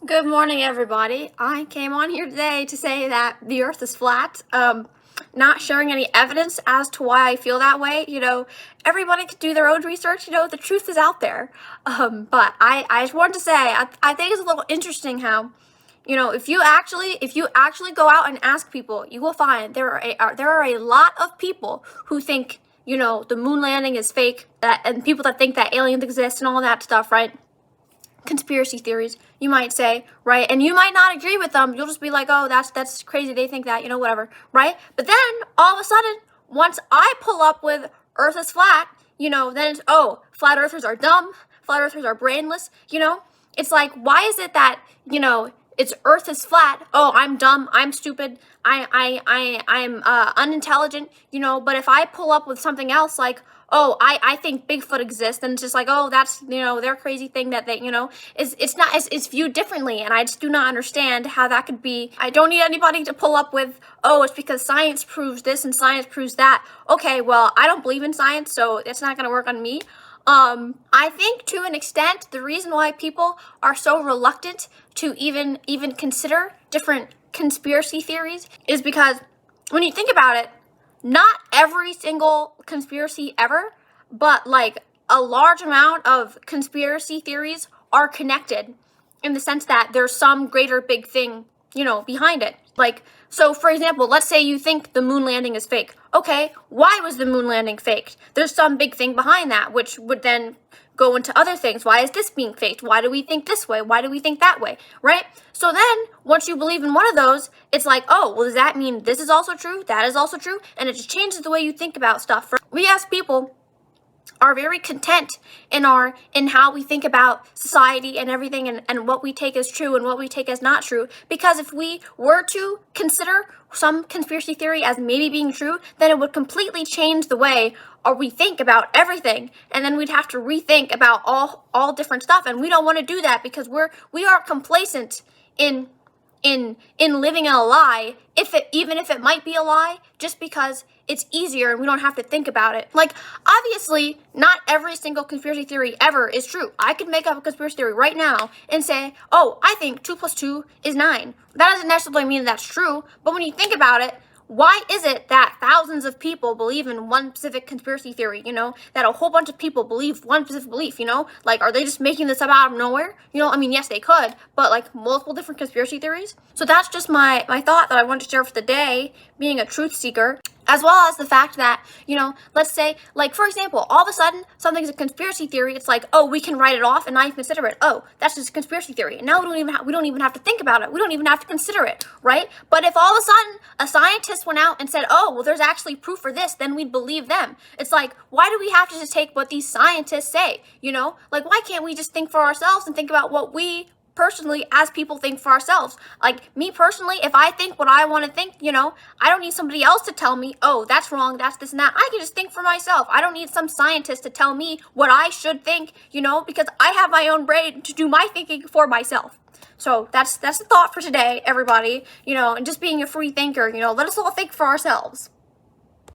Good morning, everybody. I came on here today to say that the earth is flat. Not sharing any evidence as to why I feel that way. Everybody can do their own research. The truth is out there. But I just wanted to say, I think it's a little interesting how, if you actually go out and ask people, you will find there are a lot of people who think, the moon landing is fake, and people that think that aliens exist and all that stuff, right? Conspiracy theories, you might say, right? And you might not agree with them. You'll just be like, oh, that's crazy. They think that, whatever, right? But then all of a sudden, once I pull up with Earth is flat, then it's, oh, flat earthers are dumb. Flat earthers are brainless. It's like, why is it that, it's Earth is flat. Oh, I'm dumb. I'm stupid. I'm unintelligent, but if I pull up with something else like, oh, I think Bigfoot exists, and it's just like, oh, that's, their crazy thing that they, it's viewed differently, and I just do not understand how that could be. I don't need anybody to pull up with, oh, it's because science proves this and science proves that. Okay, well, I don't believe in science, so it's not going to work on me. I think to an extent, the reason why people are so reluctant to even consider different conspiracy theories is because when you think about it, not every single conspiracy ever, but like a large amount of conspiracy theories are connected in the sense that there's some greater big thing, behind it. Like, so for example, let's say you think the moon landing is fake. Okay, why was the moon landing faked? There's some big thing behind that, which would then go into other things. Why is this being faked? Why do we think this way? Why do we think that way? Right? So then, once you believe in one of those, it's like, oh, well, does that mean this is also true? That is also true? And it just changes the way you think about stuff. We as people are very content in how we think about society and everything, and what we take as true and what we take as not true. Because if we were to consider some conspiracy theory as maybe being true, then it would completely change the way we think about everything, and then we'd have to rethink about all different stuff, and we don't want to do that because we are complacent in living in a lie, even if it might be a lie, just because it's easier and we don't have to think about it. Like, obviously, not every single conspiracy theory ever is true. I could make up a conspiracy theory right now and say, oh, I think 2 + 2 is 9. That doesn't necessarily mean that's true, but when you think about it, why is it that thousands of people believe in one specific conspiracy theory, that a whole bunch of people believe one specific belief, Like, are they just making this up out of nowhere? Yes, they could, but like multiple different conspiracy theories. So that's just my thought that I wanted to share for the day, being a truth seeker. As well as the fact that, let's say, like, for example, all of a sudden, something's a conspiracy theory. It's like, oh, we can write it off and not even consider it. Oh, that's just a conspiracy theory. And now we don't even have to think about it. We don't even have to consider it, right? But if all of a sudden a scientist went out and said, oh, well, there's actually proof for this, then we'd believe them. It's like, why do we have to just take what these scientists say, Like, why can't we just think for ourselves and think about what we personally as people think for ourselves? Like, me personally, if I think what I want to think, I don't need somebody else to tell me, oh, that's wrong, that's this and that. I can just think for myself. I don't need some scientist to tell me what I should think, because I have my own brain to do my thinking for myself. So that's the thought for today, everybody, and just being a free thinker, let us all think for ourselves.